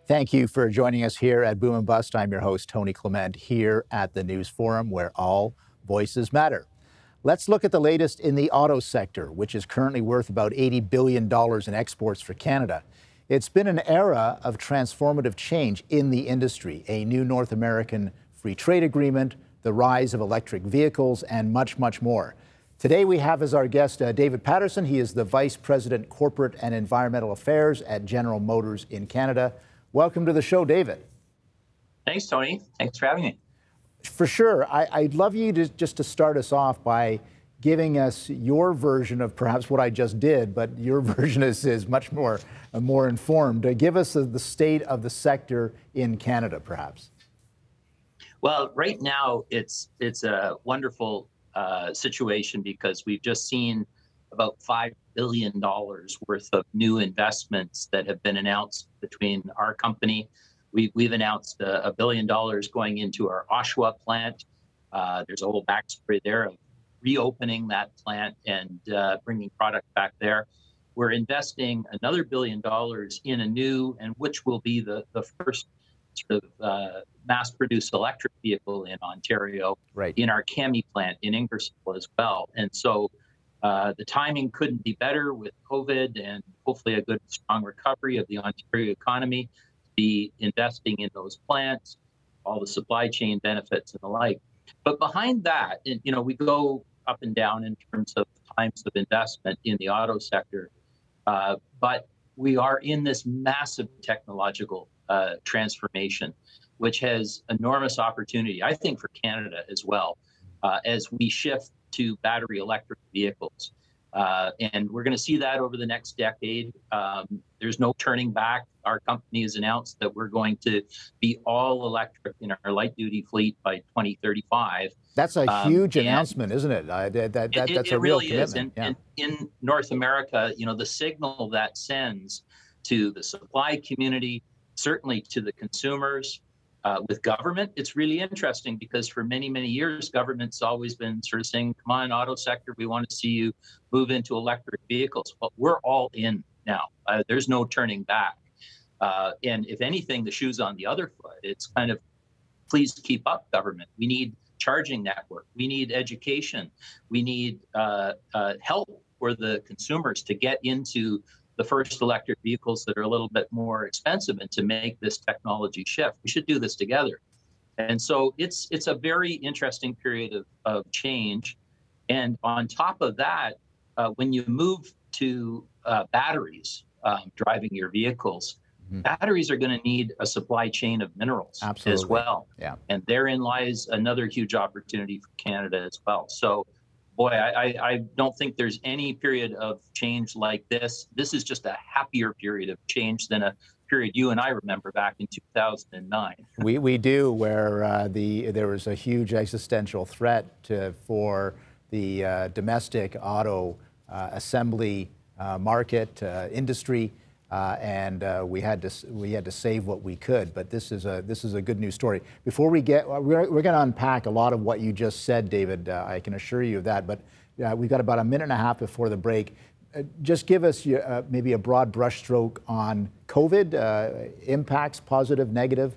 Thank you for joining us here at Boom and Bust. I'm your host, Tony Clement, here at the News Forum, where all voices matter. Let's look at the latest in the auto sector, which is currently worth about $80 billion in exports for Canada. It's been an era of transformative change in the industry, a new North American free trade agreement, the rise of electric vehicles, and much, much more. Today we have as our guest David Paterson. He is the Vice President, Corporate and Environmental Affairs at General Motors in Canada. Welcome to the show, David. Thanks, Tony. Thanks for having me. For sure. I'd love you to just to start us off by giving us your version of perhaps what I just did, but your version is much more informed. Give us the state of the sector in Canada, perhaps. Well, right now it's a wonderful situation because we've just seen about $5 billion worth of new investments that have been announced between our company. We've announced $1 billion going into our Oshawa plant. There's a whole backstory there of reopening that plant and bringing product back there. We're investing another $1 billion in a new, and which will be the first sort of mass-produced electric vehicle in Ontario, right, in our Kami plant in Ingersoll as well. And so the timing couldn't be better with COVID and hopefully a good, strong recovery of the Ontario economy to be investing in those plants, all the supply chain benefits and the like. But behind that, and, we go up and down in terms of times of investment in the auto sector, but we are in this massive technological transformation, which has enormous opportunity, I think, for Canada as well, as we shift to battery electric vehicles. And we're going to see that over the next decade. There's no turning back. Our company has announced that we're going to be all electric in our light duty fleet by 2035. That's a huge announcement, isn't it? That's a real really commitment. And in North America, the signal that sends to the supply community, certainly to the consumers, with government, it's really interesting because for many, many years, government's always been sort of saying, come on, auto sector, we want to see you move into electric vehicles. But we're all in now. There's no turning back. And if anything, the shoe's on the other foot. It's kind of, please keep up, government. We need charging network. We need education. We need help for the consumers to get into the first electric vehicles that are a little bit more expensive and to make this technology shift. We should do this together. And so it's a very interesting period of change. And on top of that, when you move to batteries driving your vehicles, batteries are going to need a supply chain of minerals as well. Yeah. And therein lies another huge opportunity for Canada as well. So boy, I don't think there's any period of change like this. This is just a happier period of change than a period you and I remember back in 2009. We do, where there was a huge existential threat for the domestic auto assembly market industry. And we had to save what we could, but this is a good news story. Before we're going to unpack a lot of what you just said, David. I can assure you of that. But we've got about a minute and a half before the break. Just give us maybe a broad brushstroke on COVID impacts, positive, negative.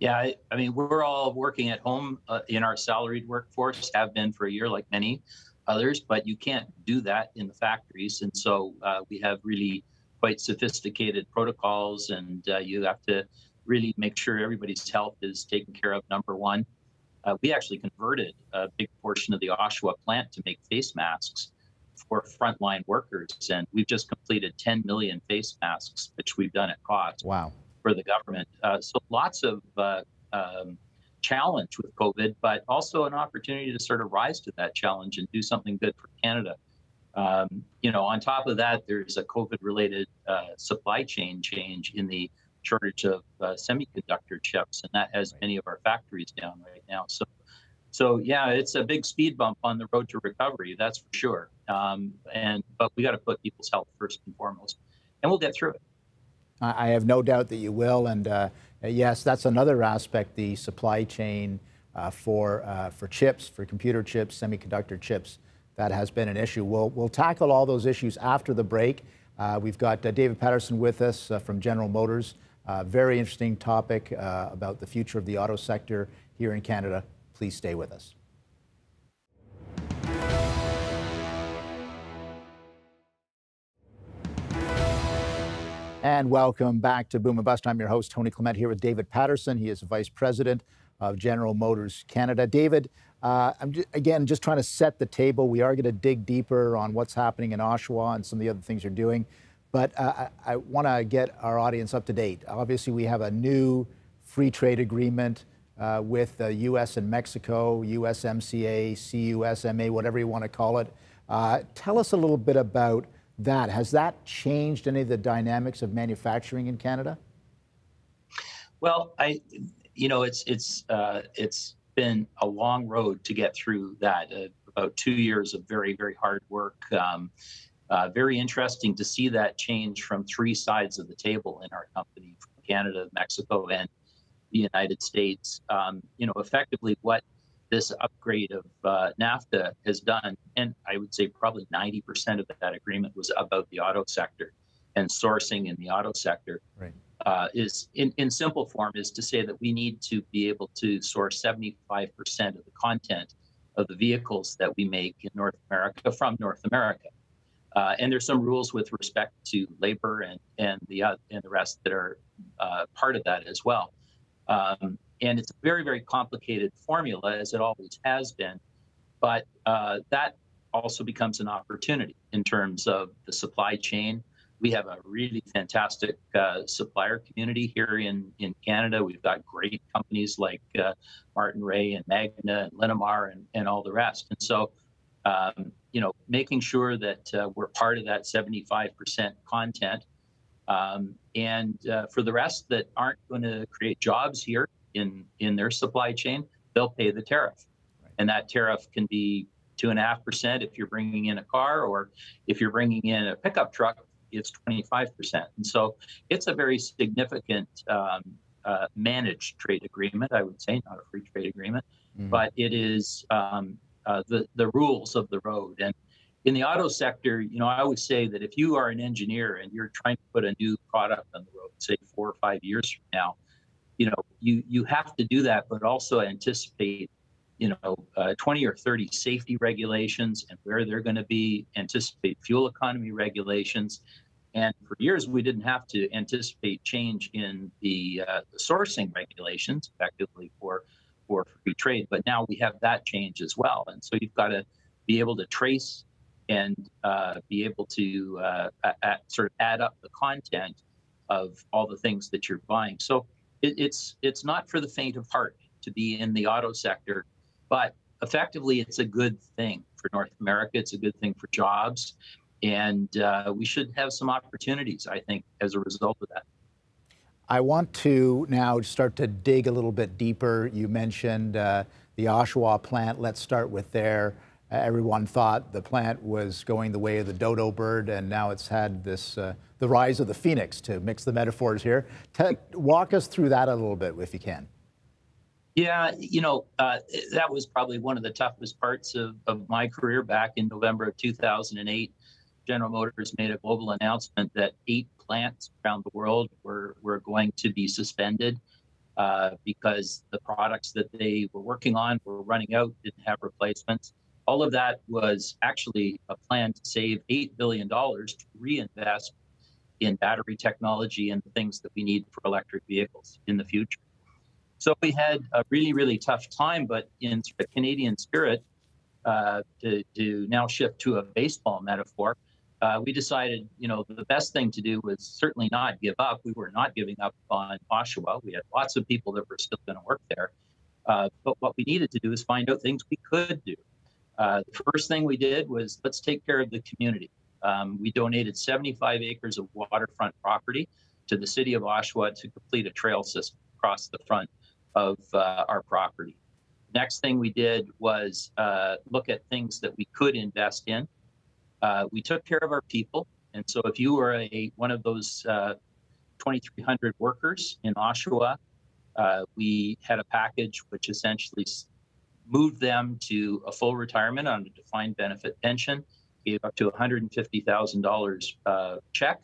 Yeah, I mean, we're all working at home in our salaried workforce, have been for a year, like many others. But you can't do that in the factories, and so we have really quite sophisticated protocols, and you have to really make sure everybody's health is taken care of, number one. We actually converted a big portion of the Oshawa plant to make face masks for frontline workers, and we've just completed 10 million face masks, which we've done at cost. Wow. For the government. So lots of challenge with COVID, but also an opportunity to sort of rise to that challenge and do something good for Canada. On top of that, there's a COVID-related supply chain change in the shortage of semiconductor chips, and that has many of our factories down right now. So yeah, it's a big speed bump on the road to recovery, that's for sure. But we got to put people's health first and foremost, and we'll get through it. I have no doubt that you will, and yes, that's another aspect, the supply chain for chips, for computer chips, semiconductor chips. That has been an issue. We'll tackle all those issues after the break. We've got David Paterson with us from General Motors. Very interesting topic about the future of the auto sector here in Canada. Please stay with us. And welcome back to Boom and Bust. I'm your host, Tony Clement, here with David Paterson. He is Vice President of General Motors Canada. David, again, just trying to set the table. We are going to dig deeper on what's happening in Oshawa and some of the other things you're doing. But I want to get our audience up to date. Obviously, we have a new free trade agreement with the U.S. and Mexico, USMCA, CUSMA, whatever you want to call it. Tell us a little bit about that. Has that changed any of the dynamics of manufacturing in Canada? Well, it's been a long road to get through that. About 2 years of very, very hard work. Very interesting to see that change from three sides of the table in our company, from Canada, Mexico, and the United States. Effectively what this upgrade of NAFTA has done, and I would say probably 90% of that agreement was about the auto sector and sourcing in the auto sector. Right. Is in simple form is to say that we need to be able to source 75% of the content of the vehicles that we make in North America from North America. And there's some rules with respect to labor and the rest that are part of that as well. And it's a very, very complicated formula, as it always has been. But that also becomes an opportunity in terms of the supply chain. We have a really fantastic supplier community here in Canada. We've got great companies like Martin Ray and Magna and Linamar and all the rest. And so, making sure that we're part of that 75% content. And for the rest that aren't going to create jobs here in their supply chain, they'll pay the tariff. Right. And that tariff can be 2.5% if you're bringing in a car, or if you're bringing in a pickup truck, it's 25%. And so it's a very significant managed trade agreement, I would say, not a free trade agreement, but it is the rules of the road. And in the auto sector, I always say that if you are an engineer and you're trying to put a new product on the road, say 4 or 5 years from now, you have to do that, but also anticipate 20 or 30 safety regulations and where they're going to be, anticipate fuel economy regulations. And for years, we didn't have to anticipate change in the sourcing regulations effectively for free trade. But now we have that change as well. And so you've got to be able to trace and be able to sort of add up the content of all the things that you're buying. So it's not for the faint of heart to be in the auto sector, but effectively it's a good thing for North America. It's a good thing for jobs, and we should have some opportunities, I think, as a result of that. I want to now start to dig a little bit deeper. You mentioned the Oshawa plant. Let's start with there. Everyone thought the plant was going the way of the dodo bird, and now it's had this the rise of the phoenix, to mix the metaphors here. Walk us through that a little bit, if you can. Yeah, that was probably one of the toughest parts of my career. Back in November of 2008, General Motors made a global announcement that 8 plants around the world were going to be suspended because the products that they were working on were running out, didn't have replacements. All of that was actually a plan to save $8 billion to reinvest in battery technology and the things that we need for electric vehicles in the future. So we had a really, really tough time, but in sort of Canadian spirit, to now shift to a baseball metaphor, we decided, the best thing to do was certainly not give up. We were not giving up on Oshawa. We had lots of people that were still going to work there. But what we needed to do is find out things we could do. The first thing we did was, let's take care of the community. We donated 75 acres of waterfront property to the city of Oshawa to complete a trail system across the front of our property. Next thing we did was look at things that we could invest in. We took care of our people. And so if you were one of those 2,300 workers in Oshawa, we had a package which essentially moved them to a full retirement on a defined benefit pension, gave up to $150,000 check,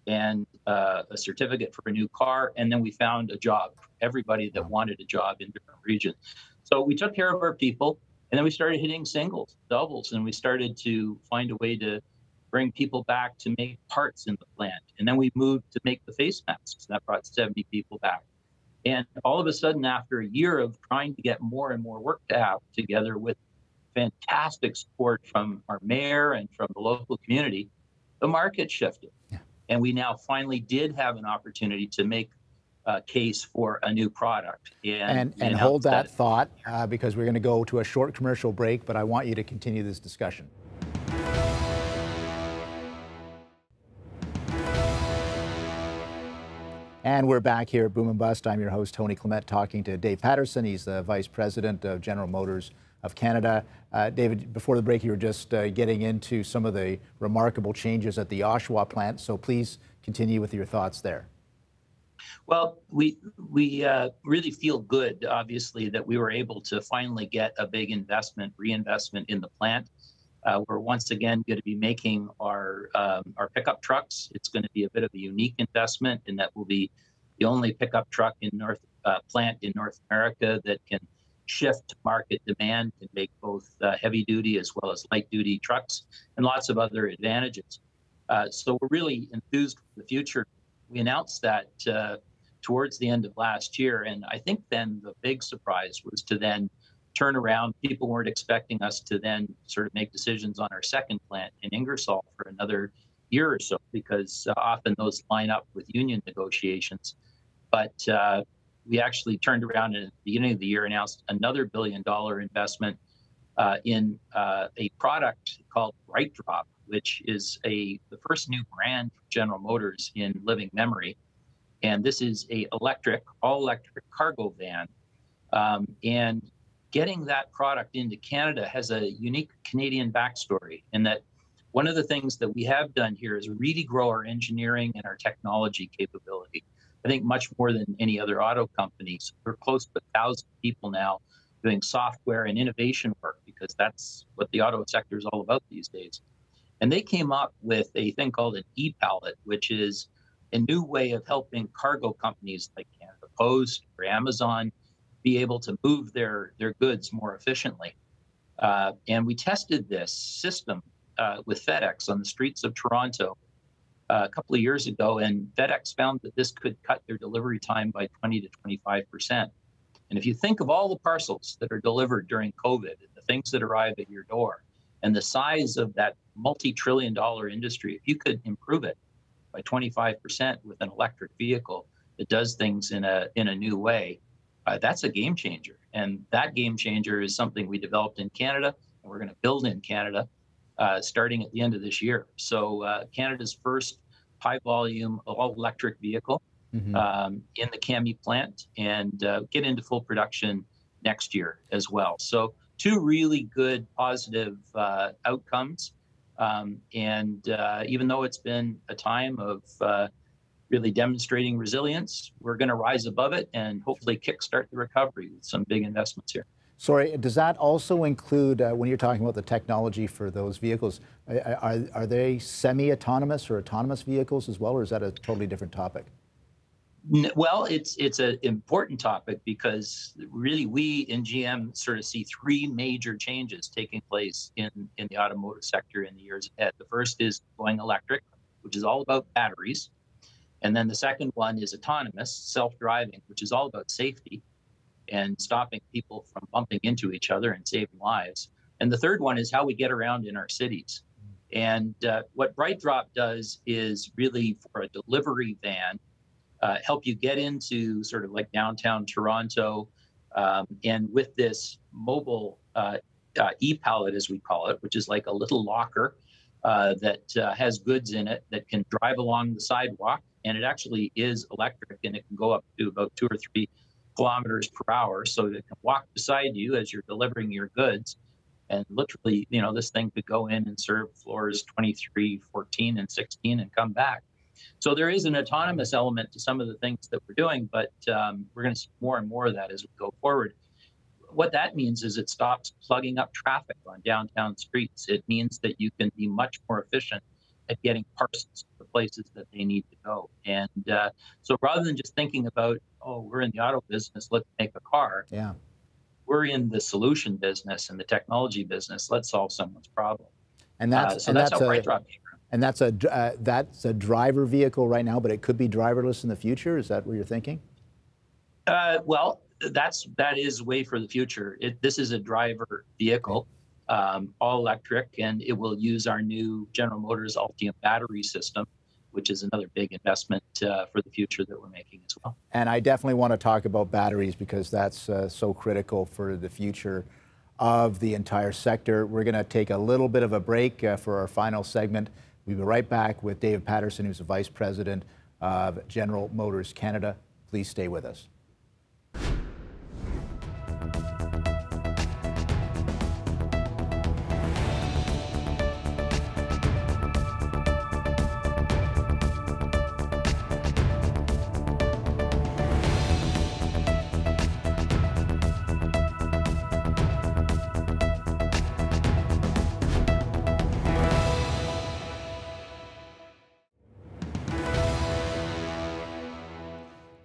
and a certificate for a new car. And then we found a job for everybody that wanted a job in different regions. So we took care of our people, and then we started hitting singles, doubles, and we started to find a way to bring people back to make parts in the plant. And then we moved to make the face masks. That brought 70 people back. And all of a sudden, after a year of trying to get more and more work to have together with fantastic support from our mayor and from the local community, the market shifted. Yeah. And we now finally did have an opportunity to make a case for a new product. And hold that thought, because we're going to go to a short commercial break, but I want you to continue this discussion. And we're back here at Boom and Bust. I'm your host, Tony Clement, talking to Dave Paterson. He's the Vice President of General Motors of Canada. David, before the break, you were just getting into some of the remarkable changes at the Oshawa plant. So please continue with your thoughts there. Well, we really feel good, obviously, that we were able to finally get a big reinvestment in the plant. We're once again going to be making our pickup trucks. It's going to be a bit of a unique investment in that we'll be the only pickup truck in plant in North America that can shift to market demand and make both heavy duty as well as light duty trucks and lots of other advantages. So we're really enthused for the future. We announced that towards the end of last year, and I think then the big surprise was to then turn around. People weren't expecting us to then sort of make decisions on our second plant in Ingersoll for another year or so, because often those line up with union negotiations. But we actually turned around and at the beginning of the year announced another $1 billion investment in a product called BrightDrop, which is the first new brand for General Motors in living memory. And this is a all-electric cargo van. And getting that product into Canada has a unique Canadian backstory in that one of the things that we have done here is really grow our engineering and our technology capability. I think much more than any other auto companies. We're close to 1,000 people now doing software and innovation work, because that's what the auto sector is all about these days. And they came up with a thing called an e-pallet, which is a new way of helping cargo companies like Canada Post or Amazon be able to move their goods more efficiently. And we tested this system with FedEx on the streets of Toronto a couple of years ago, and FedEx found that this could cut their delivery time by 20 to 25%. And if you think of all the parcels that are delivered during COVID, the things that arrive at your door, and the size of that multi-trillion-dollar industry, if you could improve it by 25% with an electric vehicle that does things in a new way, that's a game changer. And that game changer is something we developed in Canada, and we're going to build in Canada starting at the end of this year. So Canada's first high-volume all-electric vehicle in the CAMI plant, and get into full production next year as well. So two really good positive outcomes. And even though it's been a time of really demonstrating resilience, we're going to rise above it and hopefully kickstart the recovery with some big investments here. Sorry, does that also include, when you're talking about the technology for those vehicles, are they semi-autonomous or autonomous vehicles as well, or is that a totally different topic? Well, it's an important topic, because really we in GM sort of see three major changes taking place in the automotive sector in the years ahead. The first is going electric, which is all about batteries. And then the second one is autonomous, self-driving, which is all about safety and stopping people from bumping into each other and saving lives. And the third one is how we get around in our cities. And what BrightDrop does is really for a delivery van, help you get into sort of like downtown Toronto. And with this mobile e-pallet, as we call it, which is like a little locker that has goods in it that can drive along the sidewalk. And it actually is electric, and it can go up to about 2 or 3 kilometers per hour. So it can walk beside you as you're delivering your goods. And literally, this thing could go in and serve floors 23, 14, and 16 and come back. So there is an autonomous element to some of the things that we're doing, but we're going to see more and more of that as we go forward. What that means is it stops plugging up traffic on downtown streets. It means that you can be much more efficient at getting parcels to the places that they need to go. And so rather than just thinking about, oh, we're in the auto business, let's make a car. Yeah. We're in the solution business and the technology business. Let's solve someone's problem. And that's So that's how BrightDrop came around. And that's a driver vehicle right now, but it could be driverless in the future. Is that what you're thinking? Well, that is way for the future. This is a driver vehicle, all electric, and it will use our new General Motors Ultium battery system, which is another big investment for the future that we're making as well. And I definitely want to talk about batteries because that's so critical for the future of the entire sector. We're going to take a little bit of a break for our final segment. We'll be right back with David Paterson, who's the Vice President of General Motors Canada. Please stay with us.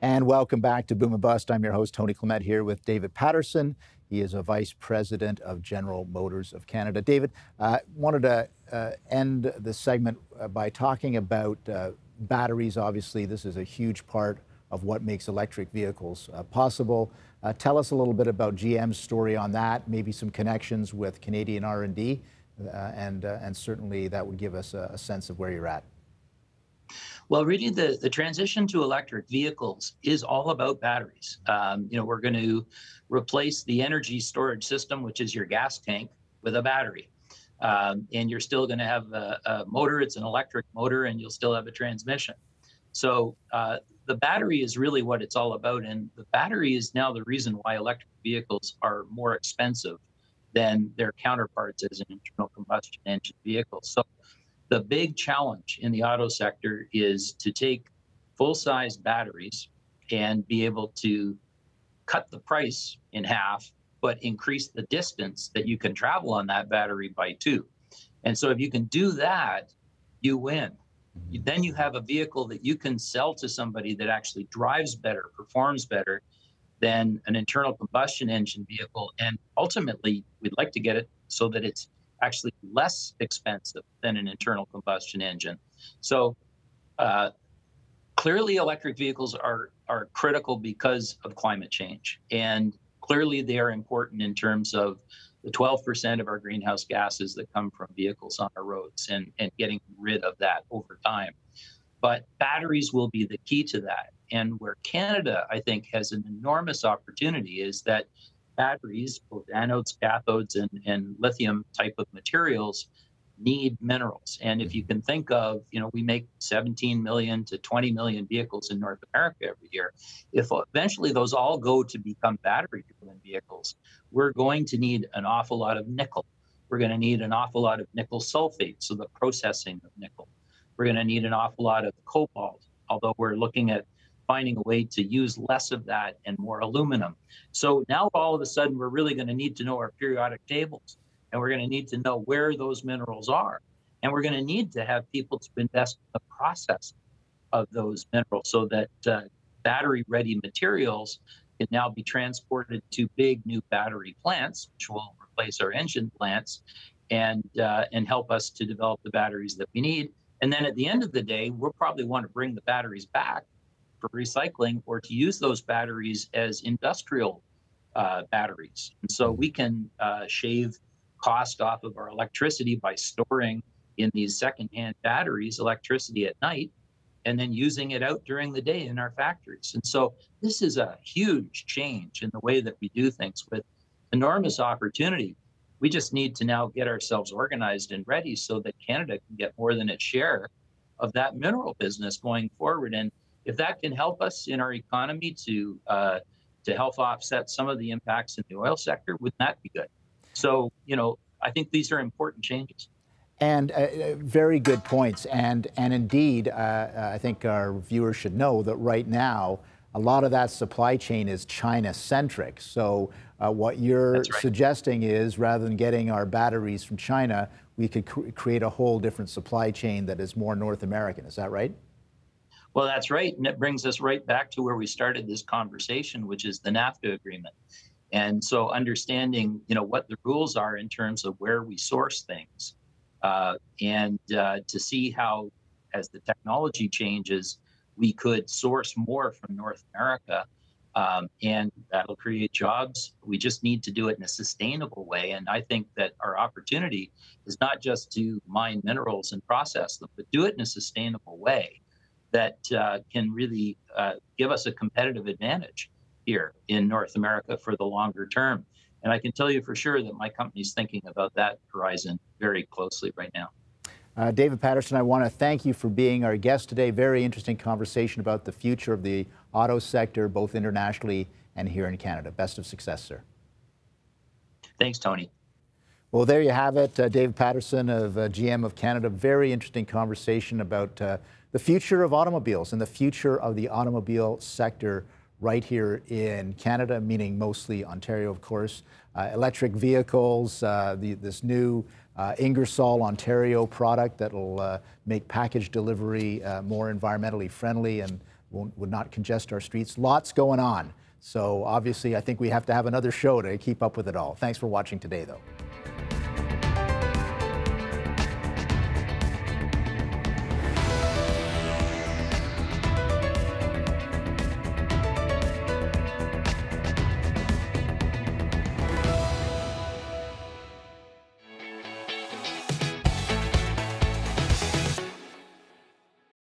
And welcome back to Boom and Bust. I'm your host, Tony Clement, here with David Paterson. He is a Vice President of General Motors of Canada. David, wanted to end the segment by talking about batteries. Obviously, this is a huge part of what makes electric vehicles possible. Tell us a little bit about GM's story on that, maybe some connections with Canadian R&D, and certainly that would give us a sense of where you're at. Well, really, the transition to electric vehicles is all about batteries. We're going to replace the energy storage system, which is your gas tank, with a battery. And you're still going to have a motor. It's an electric motor, and you'll still have a transmission. So the battery is really what it's all about. And the battery is now the reason why electric vehicles are more expensive than their counterparts as an internal combustion engine vehicle. So the big challenge in the auto sector is to take full-size batteries and be able to cut the price in half, but increase the distance that you can travel on that battery by 2. And so if you can do that, you win. Then you have a vehicle that you can sell to somebody that actually drives better, performs better than an internal combustion engine vehicle. And ultimately, we'd like to get it so that it's actually less expensive than an internal combustion engine. So clearly electric vehicles are critical because of climate change. And clearly they are important in terms of the 12% of our greenhouse gases that come from vehicles on our roads and getting rid of that over time. But batteries will be the key to that. And where Canada, I think, has an enormous opportunity is that batteries, both anodes, cathodes, and lithium type of materials, need minerals. And if you can think of, we make 17 million to 20 million vehicles in North America every year. If eventually those all go to become battery-driven vehicles, we're going to need an awful lot of nickel. We're going to need an awful lot of nickel sulfate, so the processing of nickel. We're going to need an awful lot of cobalt, although we're looking at finding a way to use less of that and more aluminum. So now all of a sudden, we're really going to need to know our periodic tables, and we're going to need to know where those minerals are. And we're going to need to have people to invest in the process of those minerals so that battery-ready materials can now be transported to big new battery plants, which will replace our engine plants and help us to develop the batteries that we need. And then at the end of the day, we'll probably want to bring the batteries back for recycling or to use those batteries as industrial batteries. And so we can shave cost off of our electricity by storing in these secondhand batteries electricity at night and then using it out during the day in our factories. And so this is a huge change in the way that we do things with enormous opportunity. We just need to now get ourselves organized and ready so that Canada can get more than its share of that mineral business going forward. And if that can help us in our economy to help offset some of the impacts in the oil sector, wouldn't that be good? So, I think these are important changes. And very good points. And indeed, I think our viewers should know that right now, a lot of that supply chain is China-centric. So what you're suggesting is rather than getting our batteries from China, we could create a whole different supply chain that is more North American. Is that right? Well, that's right. And it brings us right back to where we started this conversation, which is the NAFTA agreement. And so understanding, what the rules are in terms of where we source things, and to see how, as the technology changes, we could source more from North America, and that'll create jobs. We just need to do it in a sustainable way. And I think that our opportunity is not just to mine minerals and process them, but do it in a sustainable way that can really give us a competitive advantage here in North America for the longer term. And I can tell you for sure that my company's thinking about that horizon very closely right now. David Paterson, I want to thank you for being our guest today. Very interesting conversation about the future of the auto sector, both internationally and here in Canada. Best of success, sir. Thanks, Tony. Well, there you have it. David Paterson of GM of Canada. Very interesting conversation about the future of automobiles and the future of the automobile sector right here in Canada, meaning mostly Ontario, of course. Electric vehicles, this new Ingersoll, Ontario product that will make package delivery more environmentally friendly and would not congest our streets. Lots going on. So obviously, I think we have to have another show to keep up with it all. Thanks for watching today, though.